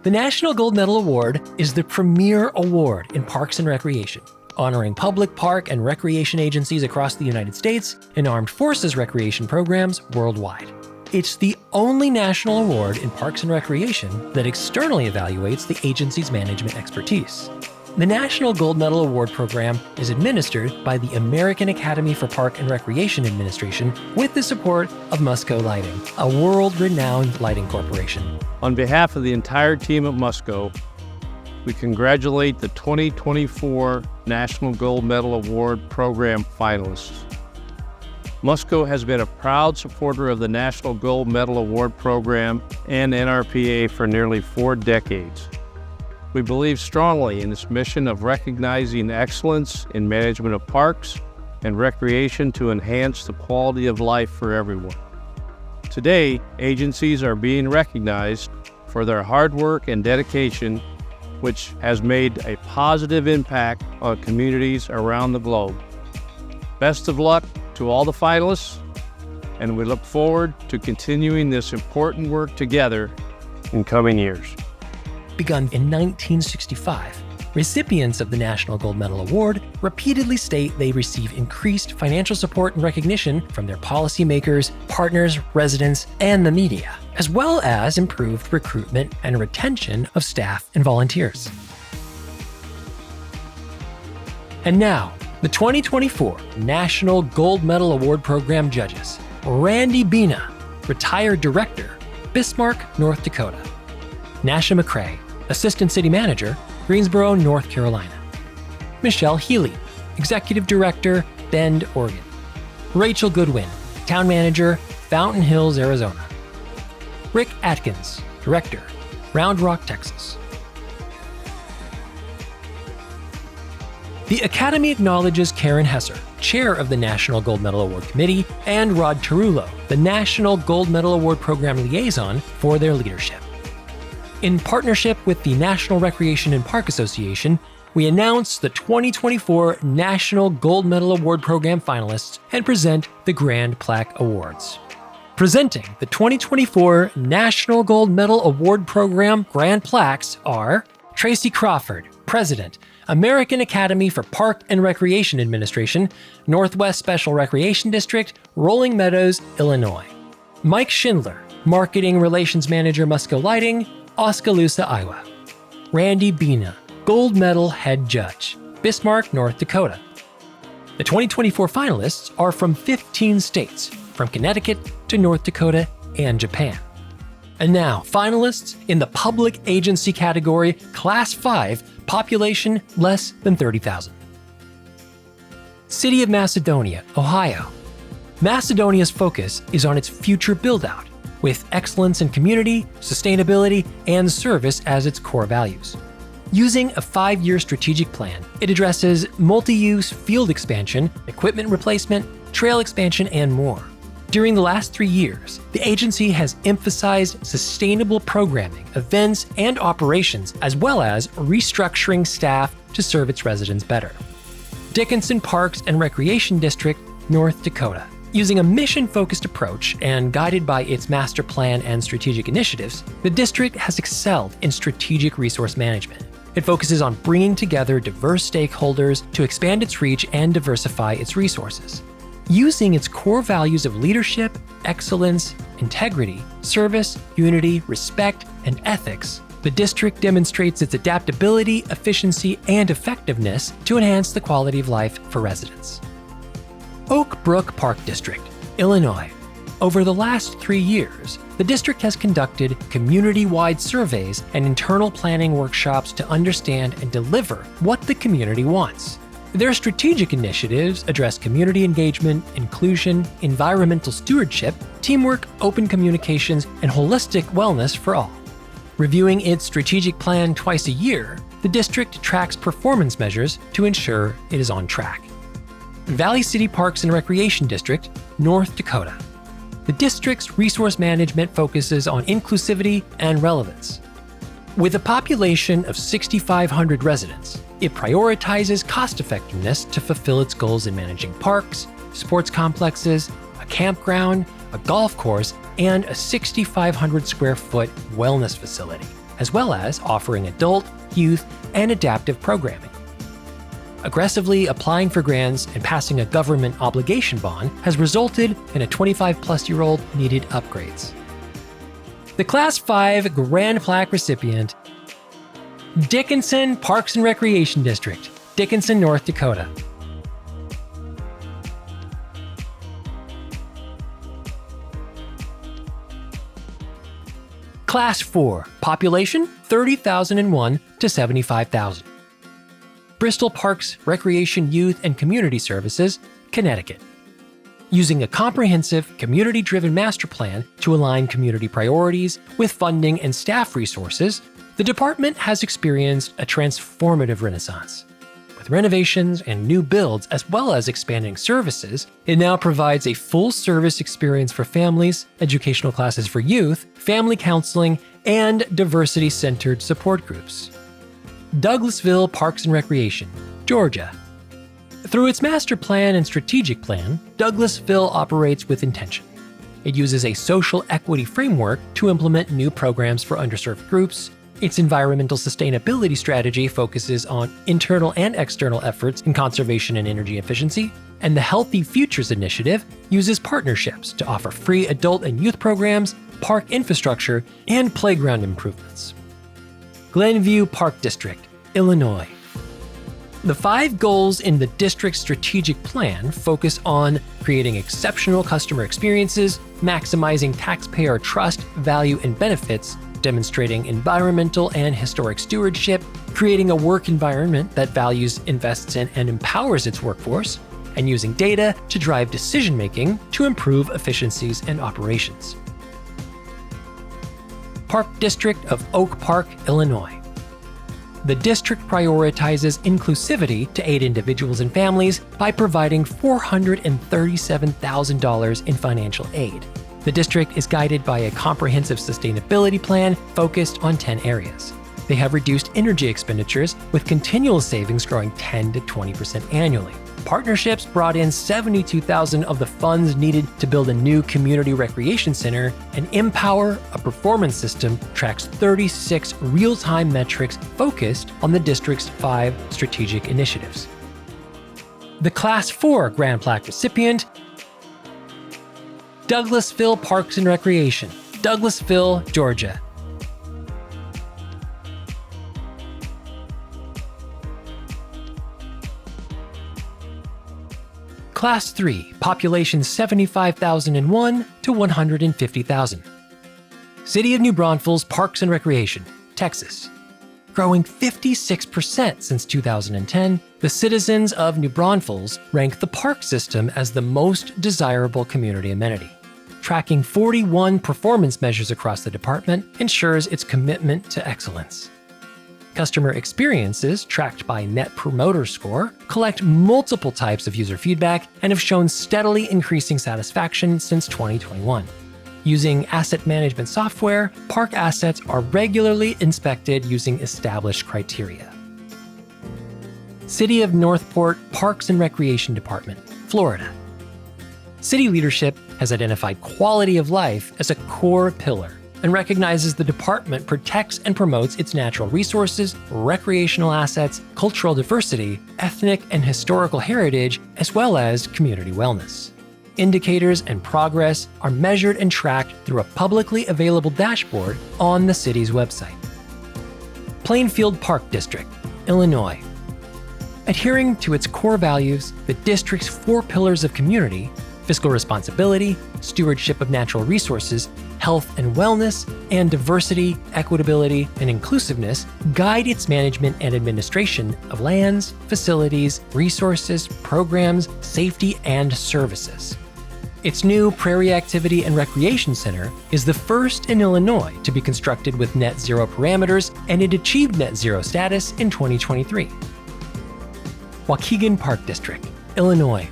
The National Gold Medal Award is the premier award in parks and recreation, honoring public park and recreation agencies across the United States and armed forces recreation programs worldwide. It's the only national award in parks and recreation that externally evaluates the agency's management expertise. The National Gold Medal Award program is administered by the American Academy for Park and Recreation Administration with the support of Musco Lighting, a world-renowned lighting corporation. On behalf of the entire team at Musco, we congratulate the 2024 National Gold Medal Award Program finalists. Musco has been a proud supporter of the National Gold Medal Award Program and NRPA for nearly 4 decades. We believe strongly in its mission of recognizing excellence in management of parks and recreation to enhance the quality of life for everyone. Today, agencies are being recognized for their hard work and dedication, which has made a positive impact on communities around the globe. Best of luck to all the finalists, and we look forward to continuing this important work together in coming years. Begun in 1965, recipients of the National Gold Medal Award repeatedly state they receive increased financial support and recognition from their policymakers, partners, residents, and the media, as well as improved recruitment and retention of staff and volunteers. And now, the 2024 National Gold Medal Award Program judges: Randy Bina, Retired Director, Bismarck, North Dakota; Nasha McCrae, Assistant City Manager, Greensboro, North Carolina; Michelle Healy, Executive Director, Bend, Oregon; Rachel Goodwin, Town Manager, Fountain Hills, Arizona; Rick Atkins, Director, Round Rock, Texas. The Academy acknowledges Karen Hesser, Chair of the National Gold Medal Award Committee, and Rod Tarullo, the National Gold Medal Award Program Liaison, for their leadership. In partnership with the National Recreation and Park Association, we announce the 2024 National Gold Medal Award Program finalists and present the Grand Plaque Awards. Presenting the 2024 National Gold Medal Award Program Grand Plaques are Tracy Crawford, President, American Academy for Park and Recreation Administration, Northwest Special Recreation District, Rolling Meadows, Illinois; Mike Schindler, Marketing Relations Manager, Musco Lighting, Oskaloosa, Iowa; Randy Bina, Gold Medal Head Judge, Bismarck, North Dakota. The 2024 finalists are from 15 states, from Connecticut to North Dakota and Japan. And now, finalists in the Public Agency category, Class 5, population less than 30,000. City of Macedonia, Ohio. Macedonia's focus is on its future build-out, with excellence in community, sustainability, and service as its core values. Using a 5-year strategic plan, it addresses multi-use field expansion, equipment replacement, trail expansion, and more. During the last 3 years, the agency has emphasized sustainable programming, events, and operations, as well as restructuring staff to serve its residents better. Dickinson Parks and Recreation District, North Dakota. Using a mission-focused approach and guided by its master plan and strategic initiatives, the district has excelled in strategic resource management. It focuses on bringing together diverse stakeholders to expand its reach and diversify its resources. Using its core values of leadership, excellence, integrity, service, unity, respect, and ethics, the district demonstrates its adaptability, efficiency, and effectiveness to enhance the quality of life for residents. Oak Brook Park District, Illinois. Over the last 3 years, the district has conducted community-wide surveys and internal planning workshops to understand and deliver what the community wants. Their strategic initiatives address community engagement, inclusion, environmental stewardship, teamwork, open communications, and holistic wellness for all. Reviewing its strategic plan twice a year, the district tracks performance measures to ensure it is on track. Valley City Parks and Recreation District, North Dakota. The district's resource management focuses on inclusivity and relevance. With a population of 6,500 residents, it prioritizes cost-effectiveness to fulfill its goals in managing parks, sports complexes, a campground, a golf course, and a 6,500 square foot wellness facility. as well as offering adult, youth, and adaptive programming. Aggressively applying for grants and passing a government obligation bond has resulted in a 25-plus-year-old needed upgrades. The Class 5 Grand Plaque recipient, Dickinson Parks and Recreation District, Dickinson, North Dakota. Class 4, population 30,001 to 75,000. Bristol Parks, Recreation, Youth, and Community Services, Connecticut. Using a comprehensive, community-driven master plan to align community priorities with funding and staff resources, the department has experienced a transformative renaissance. With renovations and new builds, as well as expanding services, it now provides a full-service experience for families, educational classes for youth, family counseling, and diversity-centered support groups. Douglasville Parks and Recreation, Georgia. Through its master plan and strategic plan, Douglasville operates with intention. It uses a social equity framework to implement new programs for underserved groups. Its environmental sustainability strategy focuses on internal and external efforts in conservation and energy efficiency, and the Healthy Futures Initiative uses partnerships to offer free adult and youth programs, park infrastructure, and playground improvements. Glenview Park District, Illinois. The 5 goals in the district's strategic plan focus on creating exceptional customer experiences, maximizing taxpayer trust, value, and benefits, demonstrating environmental and historic stewardship, creating a work environment that values, invests in, and empowers its workforce, and using data to drive decision-making to improve efficiencies and operations. Park District of Oak Park, Illinois. The district prioritizes inclusivity to aid individuals and families by providing $437,000 in financial aid. The district is guided by a comprehensive sustainability plan focused on 10 areas. They have reduced energy expenditures, with continual savings growing 10 to 20% annually. Partnerships brought in $72,000 of the funds needed to build a new community recreation center, and Empower, a performance system, tracks 36 real-time metrics focused on the district's 5 strategic initiatives. The Class 4 Grand Plaque recipient, Douglasville Parks and Recreation, Douglasville, Georgia. Class 3, population 75,001 to 150,000. City of New Braunfels Parks and Recreation, Texas. Growing 56% since 2010, the citizens of New Braunfels rank the park system as the most desirable community amenity. Tracking 41 performance measures across the department ensures its commitment to excellence. Customer experiences, tracked by Net Promoter Score, collect multiple types of user feedback and have shown steadily increasing satisfaction since 2021. Using asset management software, park assets are regularly inspected using established criteria. City of Northport Parks and Recreation Department, Florida. City leadership has identified quality of life as a core pillar and recognizes the department protects and promotes its natural resources, recreational assets, cultural diversity, ethnic and historical heritage, as well as community wellness. Indicators and progress are measured and tracked through a publicly available dashboard on the city's website. Plainfield Park District, Illinois. Adhering to its core values, the district's 4 pillars of community, fiscal responsibility, stewardship of natural resources, health and wellness, and diversity, equitability, and inclusiveness guide its management and administration of lands, facilities, resources, programs, safety, and services. Its new Prairie Activity and Recreation Center is the first in Illinois to be constructed with net zero parameters, and it achieved net zero status in 2023. Waukegan Park District, Illinois.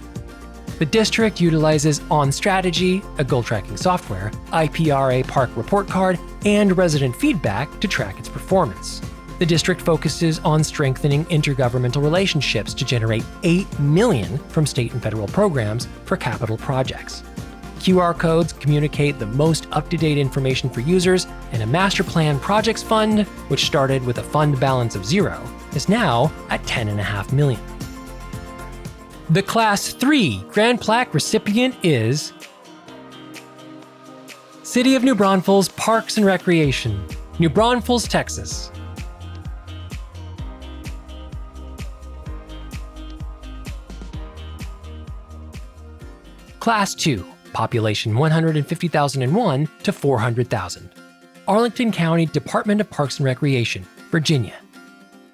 The district utilizes OnStrategy, a goal tracking software, IPRA Park Report Card, and resident feedback to track its performance. The district focuses on strengthening intergovernmental relationships to generate $8 million from state and federal programs for capital projects. QR codes communicate the most up-to-date information for users, and a master plan projects fund, which started with a fund balance of 0, is now at $10.5 million. The Class 3 Grand Plaque recipient is City of New Braunfels Parks and Recreation, New Braunfels, Texas. Class 2, population 150,001 to 400,000. Arlington County Department of Parks and Recreation, Virginia.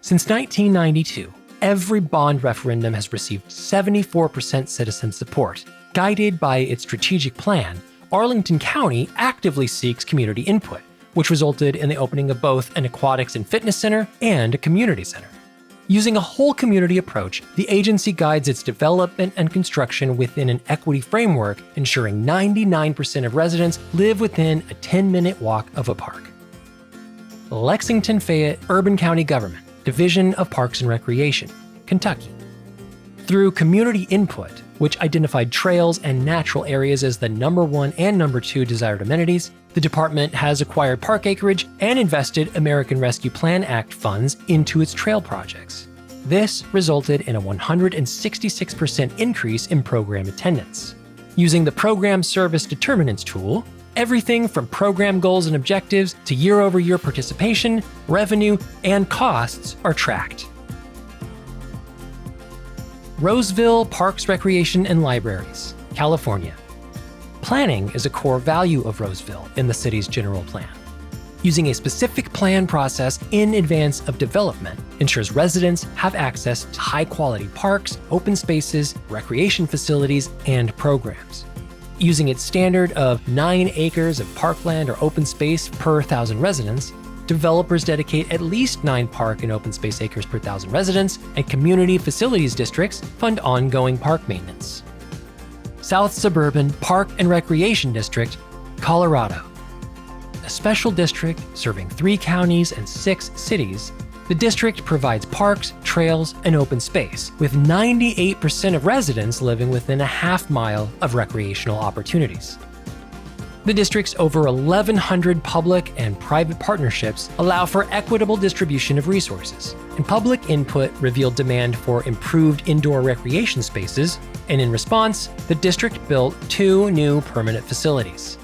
Since 1992, every bond referendum has received 74% citizen support. Guided by its strategic plan, Arlington County actively seeks community input, which resulted in the opening of both an aquatics and fitness center and a community center. Using a whole community approach, the agency guides its development and construction within an equity framework, ensuring 99% of residents live within a 10-minute walk of a park. Lexington Fayette Urban County Government, Division of Parks and Recreation, Kentucky. Through community input, which identified trails and natural areas as the number 1 and number 2 desired amenities, the department has acquired park acreage and invested American Rescue Plan Act funds into its trail projects. This resulted in a 166% increase in program attendance. Using the Program Service Determinants tool, everything from program goals and objectives to year-over-year participation, revenue, and costs are tracked. Roseville Parks, Recreation, and Libraries, California. Planning is a core value of Roseville in the city's general plan. Using a specific plan process in advance of development ensures residents have access to high-quality parks, open spaces, recreation facilities, and programs. Using its standard of 9 acres of parkland or open space per 1,000 residents, developers dedicate at least 9 park and open space acres per 1,000 residents, and community facilities districts fund ongoing park maintenance. South Suburban Park and Recreation District, Colorado. A special district serving 3 counties and 6 cities, the district provides parks, trails, and open space, with 98% of residents living within a half-mile of recreational opportunities. The district's over 1,100 public and private partnerships allow for equitable distribution of resources, and public input revealed demand for improved indoor recreation spaces, and in response, the district built 2 new permanent facilities.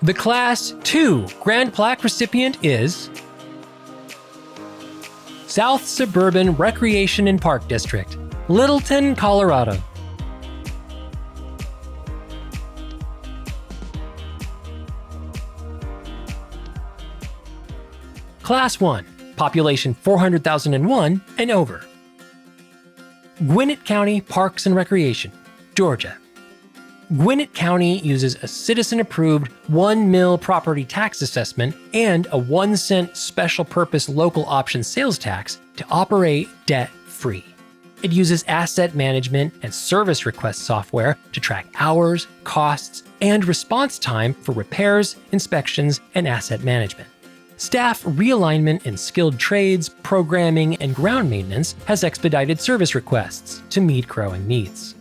The Class 2 Grand Plaque recipient is South Suburban Recreation and Park District, Littleton, Colorado. Class 1, population 400,001 and over. Gwinnett County Parks and Recreation, Georgia. Gwinnett County uses a citizen-approved 1 mil property tax assessment and a 1-cent special purpose local option sales tax to operate debt-free. It uses asset management and service request software to track hours, costs, and response time for repairs, inspections, and asset management. Staff realignment in skilled trades, programming, and ground maintenance has expedited service requests to meet growing needs.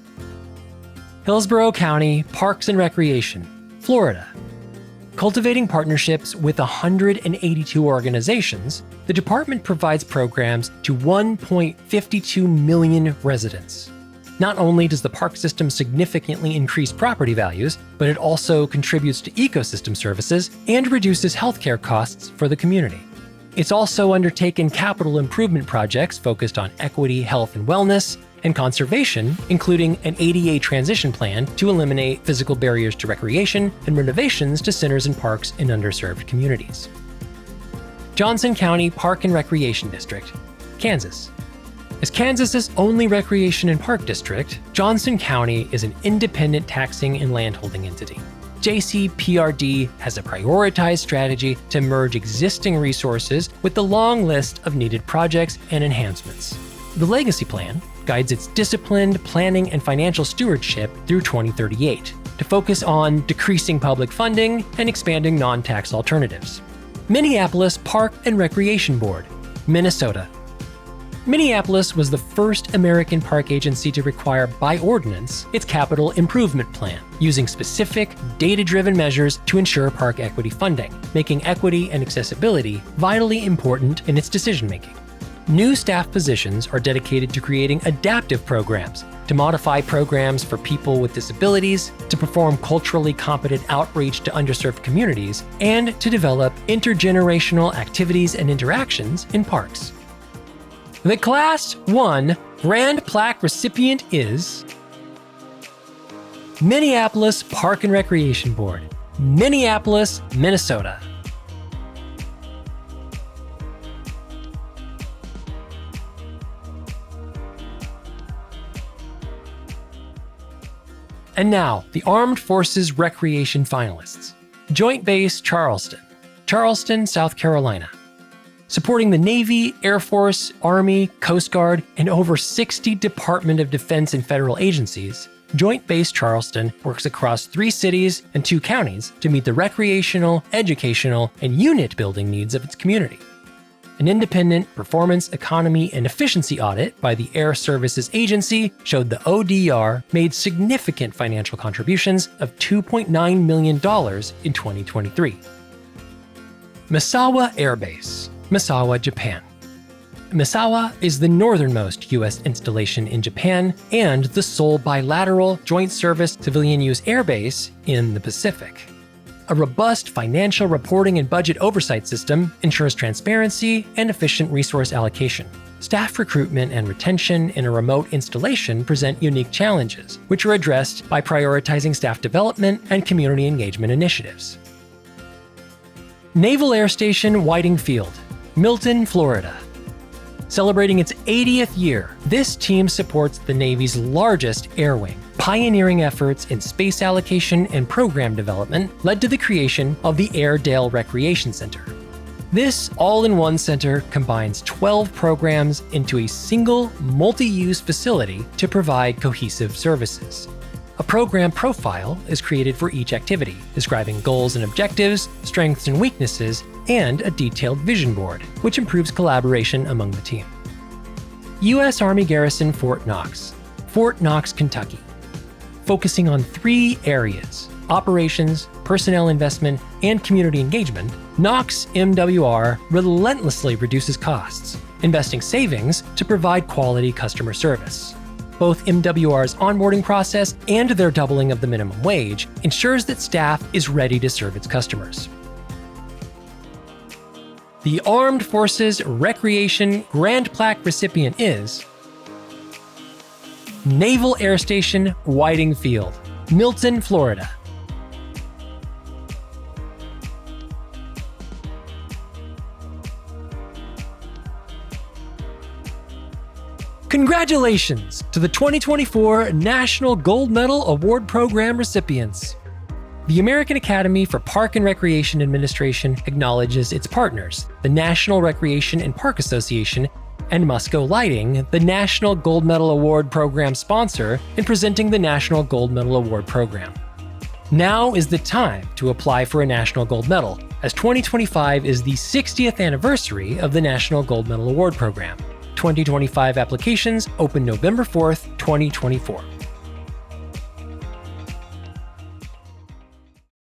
Hillsborough County Parks and Recreation, Florida. Cultivating partnerships with 182 organizations, the department provides programs to 1.52 million residents. Not only does the park system significantly increase property values, but it also contributes to ecosystem services and reduces healthcare costs for the community. It's also undertaken capital improvement projects focused on equity, health, and wellness, and conservation, including an ADA transition plan to eliminate physical barriers to recreation and renovations to centers and parks in underserved communities. Johnson County Park and Recreation District, Kansas. As Kansas's only recreation and park district, Johnson County is an independent taxing and landholding entity. JCPRD has a prioritized strategy to merge existing resources with the long list of needed projects and enhancements. The Legacy Plan guides its disciplined planning and financial stewardship through 2038 to focus on decreasing public funding and expanding non-tax alternatives. Minneapolis Park and Recreation Board, Minnesota. Minneapolis was the first American park agency to require by ordinance its capital improvement plan, using specific, data-driven measures to ensure park equity funding, making equity and accessibility vitally important in its decision-making. New staff positions are dedicated to creating adaptive programs, to modify programs for people with disabilities, to perform culturally competent outreach to underserved communities, and to develop intergenerational activities and interactions in parks. The Class 1 Grand Plaque recipient is Minneapolis Park and Recreation Board, Minneapolis, Minnesota. And now, the Armed Forces Recreation finalists. Joint Base Charleston, Charleston, South Carolina. Supporting the Navy, Air Force, Army, Coast Guard, and over 60 Department of Defense and federal agencies, Joint Base Charleston works across 3 cities and 2 counties to meet the recreational, educational, and unit building needs of its community. An independent performance, economy, and efficiency audit by the Air Services Agency showed the ODR made significant financial contributions of $2.9 million in 2023. Misawa Air Base, Misawa, Japan. Misawa is the northernmost U.S. installation in Japan and the sole bilateral joint service civilian use airbase in the Pacific. A robust financial reporting and budget oversight system ensures transparency and efficient resource allocation. Staff recruitment and retention in a remote installation present unique challenges, which are addressed by prioritizing staff development and community engagement initiatives. Naval Air Station Whiting Field, Milton, Florida. Celebrating its 80th year, this team supports the Navy's largest air wing. Pioneering efforts in space allocation and program development led to the creation of the Airedale Recreation Center. This all-in-one center combines 12 programs into a single, multi-use facility to provide cohesive services. A program profile is created for each activity, describing goals and objectives, strengths and weaknesses, and a detailed vision board, which improves collaboration among the team. U.S. Army Garrison Fort Knox, Fort Knox, Kentucky. Focusing on 3 areas: operations, personnel investment, and community engagement, Knox MWR relentlessly reduces costs, investing savings to provide quality customer service. Both MWR's onboarding process and their doubling of the minimum wage ensures that staff is ready to serve its customers. The Armed Forces Recreation Grand Plaque recipient is Naval Air Station Whiting Field, Milton, Florida. Congratulations to the 2024 National Gold Medal Award Program recipients. The American Academy for Park and Recreation Administration acknowledges its partners, the National Recreation and Park Association, and Musco Lighting, the National Gold Medal Award Program sponsor, in presenting the National Gold Medal Award Program. Now is the time to apply for a National Gold Medal, as 2025 is the 60th anniversary of the National Gold Medal Award Program. 2025 applications open November 4th, 2024.